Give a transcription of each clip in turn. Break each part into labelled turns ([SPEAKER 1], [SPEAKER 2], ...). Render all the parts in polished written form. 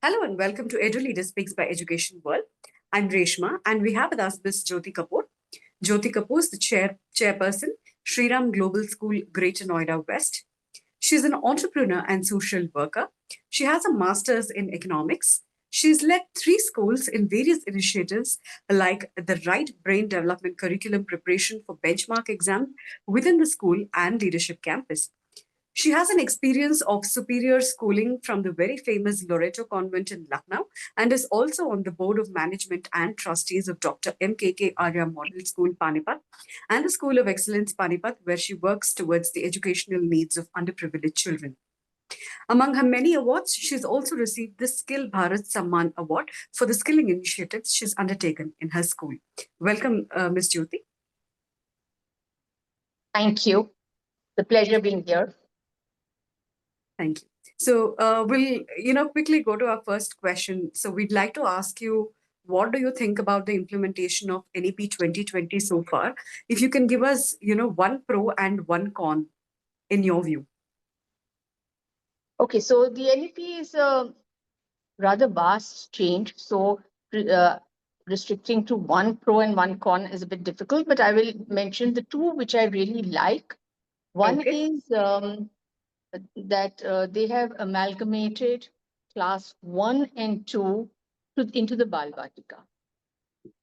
[SPEAKER 1] Hello and welcome to Edu Leader Speaks by EducationWorld. I'm Reshma and we have with us Ms. Jyoti Kapur. Jyoti Kapur is the chairperson, Shri Ram Global School, Greater Noida West. She's an entrepreneur and social worker. She has a master's in economics. She's led 3 schools in various initiatives like the Right Brain Development Curriculum preparation for benchmark exams within the school and leadership campus. She has an experience of superior schooling from the very famous Loreto Convent in Lucknow and is also on the board of management and trustees of Dr. MKK Arya Model School, Panipat, and the School of Excellence, Panipat, where she works towards the educational needs of underprivileged children. Among her many awards, she's also received the Skill Bharat Samman Award for the skilling initiatives she's undertaken in her school. Welcome, Ms. Jyoti.
[SPEAKER 2] Thank you. The pleasure being here.
[SPEAKER 1] Thank you. So we'll quickly go to our first question. So we'd like to ask you, what do you think about the implementation of NEP 2020 so far? If you can give us, one pro and one con in your view.
[SPEAKER 2] Okay, so the NEP is a rather vast change. So restricting to one pro and one con is a bit difficult, but I will mention the two which I really like. One is that they have amalgamated class 1 and 2 into the Bal Vatika.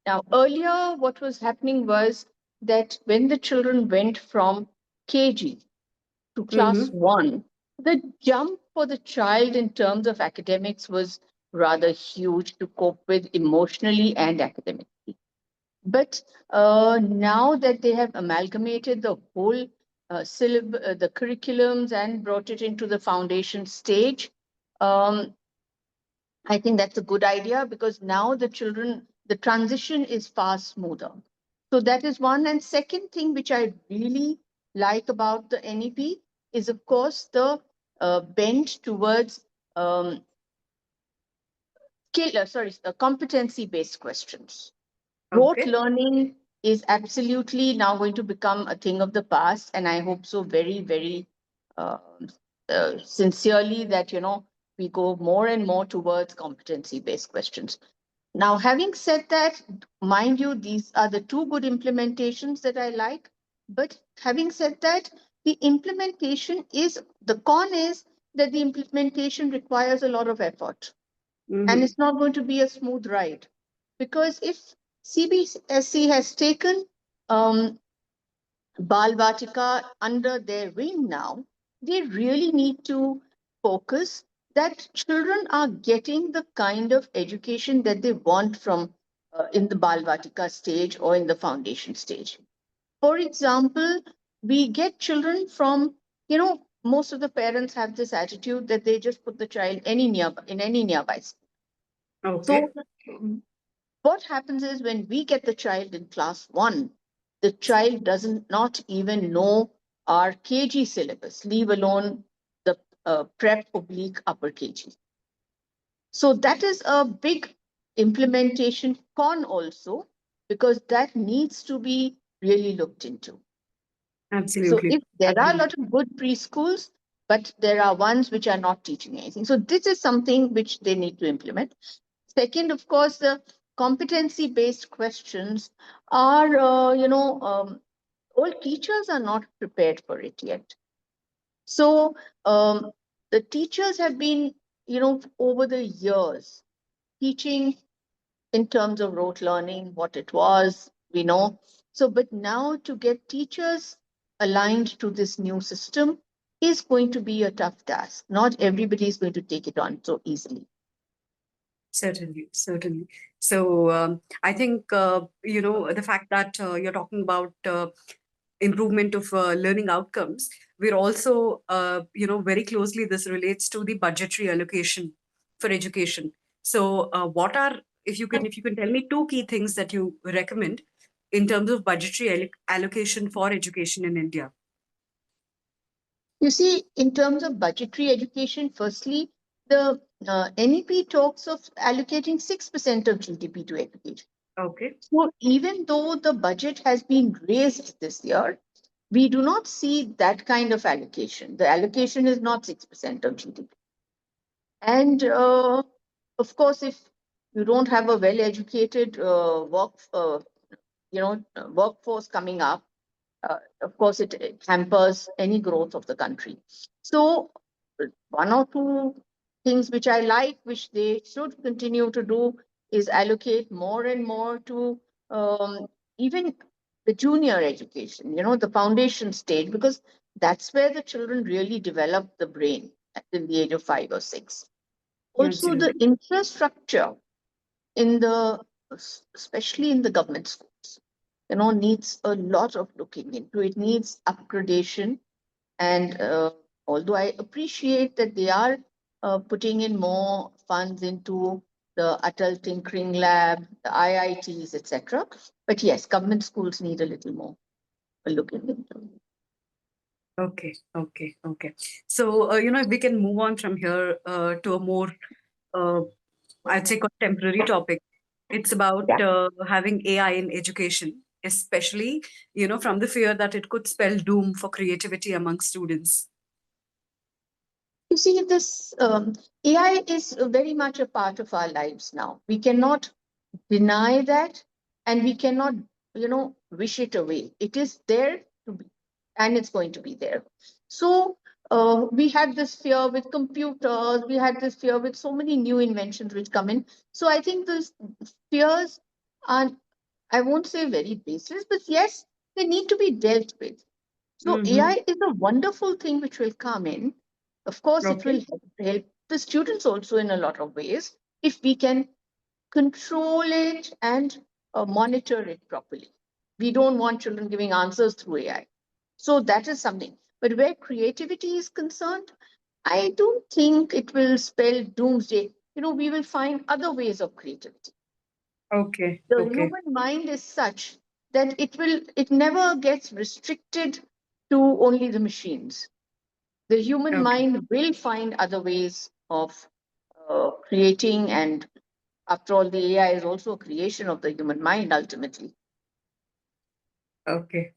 [SPEAKER 2] Now, earlier, what was happening was that when the children went from KG to class 1, the jump for the child in terms of academics was rather huge to cope with emotionally and academically. But now that they have amalgamated the whole syllabus, the curriculums, and brought it into the foundation stage, I think that's a good idea because now the transition is far smoother. So that is one. And second thing which I really like about the NEP is, of course, the bent towards competency-based questions. Rote learning is absolutely now going to become a thing of the past, and I hope so very, very sincerely that we go more and more towards competency-based questions. Now, having said that, mind you, these are the two good implementations that I like. But having said that, the implementation the con is that the implementation requires a lot of effort. And it's not going to be a smooth ride. Because if CBSE has taken Bal Vatika under their wing now, they really need to focus that children are getting the kind of education that they want from in the Bal Vatika stage or in the foundation stage. For example, we get children from, most of the parents have this attitude that they just put the child in any nearby school. So what happens is when we get the child in class 1, the child doesn't not even know our KG syllabus, leave alone the prep oblique upper KG. So that is a big implementation con also, because that needs to be really looked into.
[SPEAKER 1] Absolutely.
[SPEAKER 2] So if there are a lot of good preschools, but there are ones which are not teaching anything. So this is something which they need to implement. Second, of course, the competency-based questions are, all teachers are not prepared for it yet. So the teachers have been, over the years, teaching in terms of rote learning, what it was, we know. So, but now to get teachers aligned to this new system is going to be a tough task. Not everybody is going to take it on so easily.
[SPEAKER 1] Certainly. So I think, the fact that you're talking about improvement of learning outcomes, we're also, very closely, this relates to the budgetary allocation for education. So what are, if you can tell me 2 key things that you recommend in terms of budgetary allocation for education in India?
[SPEAKER 2] You see, in terms of budgetary education, firstly, the NEP talks of allocating 6% of GDP to education. So even though the budget has been raised this year, we do not see that kind of allocation. The allocation is not 6% of GDP. And of course, if you don't have a well-educated workforce coming up, of course, it hampers any growth of the country. So, one or two things which I like, which they should continue to do, is allocate more and more to even the junior education, the foundation stage, because that's where the children really develop the brain in the age of 5 or 6. Also, the
[SPEAKER 1] Absolutely.
[SPEAKER 2] infrastructure in especially in the government schools, needs a lot of looking into. It needs upgradation. And although I appreciate that they are putting in more funds into the Atal Tinkering Lab, the IITs, etc. But yes, government schools need a little more looking into.
[SPEAKER 1] Okay. So, if we can move on from here to a more, uh, I'd say, contemporary topic. It's about
[SPEAKER 2] Yeah.
[SPEAKER 1] having AI in education, especially, from the fear that it could spell doom for creativity among students.
[SPEAKER 2] You see, this AI is very much a part of our lives now. We cannot deny that, and we cannot, wish it away. It is there to be, and it's going to be there. So we had this fear with computers. We had this fear with so many new inventions which come in. So I think those fears are, I won't say very baseless, but yes, they need to be dealt with. So
[SPEAKER 1] Mm-hmm.
[SPEAKER 2] AI is a wonderful thing which will come in. Of course, it
[SPEAKER 1] Okay.
[SPEAKER 2] will help the students also in a lot of ways if we can control it and monitor it properly. We don't want children giving answers through AI. So that is something. But where creativity is concerned, I don't think it will spell doomsday. We will find other ways of creativity.
[SPEAKER 1] Okay.
[SPEAKER 2] The
[SPEAKER 1] Okay.
[SPEAKER 2] human mind is such that it never gets restricted to only the machines. The human
[SPEAKER 1] Okay.
[SPEAKER 2] mind will find other ways of creating, and after all, the AI is also a creation of the human mind ultimately.
[SPEAKER 1] Okay.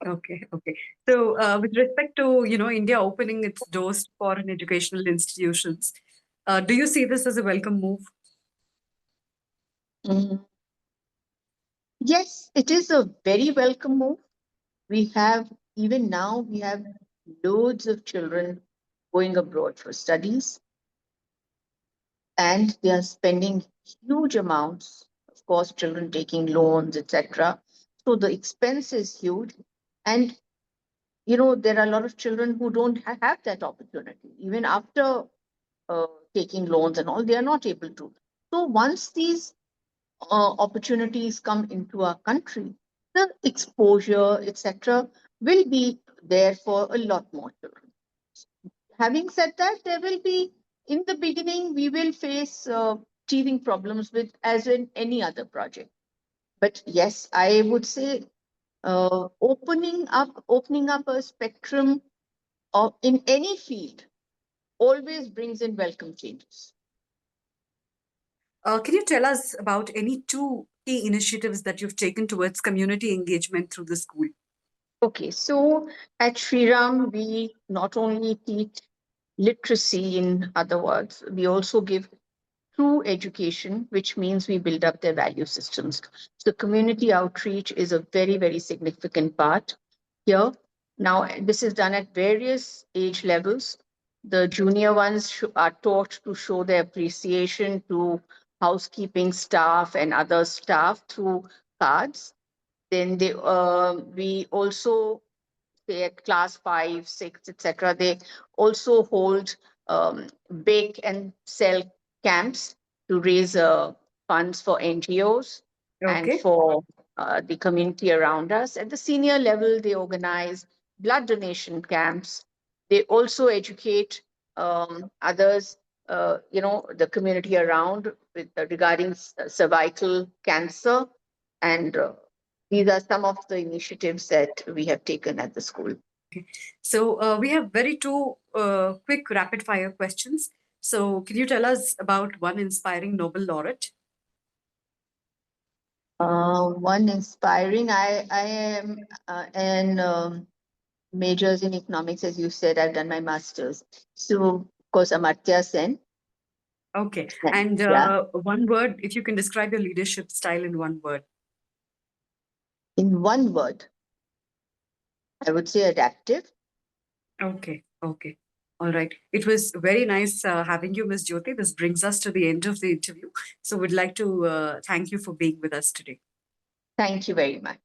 [SPEAKER 1] So, with respect to India opening its doors to foreign educational institutions, do you see this as a welcome move?
[SPEAKER 2] Mm. Yes, it is a very welcome move. Even now, we have loads of children going abroad for studies, and they are spending huge amounts. Of course, children taking loans, etc. So the expense is huge. And, there are a lot of children who don't have that opportunity. Even after taking loans and all, they are not able to. So once these opportunities come into our country, the exposure, etc., will be there for a lot more children. Having said that, there will be, in the beginning, we will face teething problems with, as in any other project. But yes, I would say opening up a spectrum in any field always brings in welcome changes.
[SPEAKER 1] Can you tell us about any two key initiatives that you've taken towards community engagement through the school?
[SPEAKER 2] Okay, so at Shri Ram, we not only teach literacy, in other words, we also give true education, which means we build up their value systems. So community outreach is a very, very significant part here. Now, this is done at various age levels. The junior ones are taught to show their appreciation to housekeeping staff and other staff through cards. Then we also, say at class 5, 6, etc., they also hold bake and sell camps to raise funds for NGOs and
[SPEAKER 1] Okay.
[SPEAKER 2] for the community around us. At the senior level, they organize blood donation camps. They also educate others, the community around with regarding cervical cancer, and these are some of the initiatives that we have taken at the school.
[SPEAKER 1] So, we have very two quick rapid fire questions. So, can you tell us about one inspiring Nobel laureate?
[SPEAKER 2] One inspiring. I am in majors in economics, as you said. I've done my masters. So, of course, Amartya Sen.
[SPEAKER 1] Okay.
[SPEAKER 2] Yeah.
[SPEAKER 1] And
[SPEAKER 2] Yeah.
[SPEAKER 1] one word, if you can describe your leadership style in one word.
[SPEAKER 2] In one word, I would say adaptive.
[SPEAKER 1] Okay. Okay. All right. It was very nice having you, Ms. Jyoti. This brings us to the end of the interview. So we'd like to thank you for being with us today.
[SPEAKER 2] Thank you very much.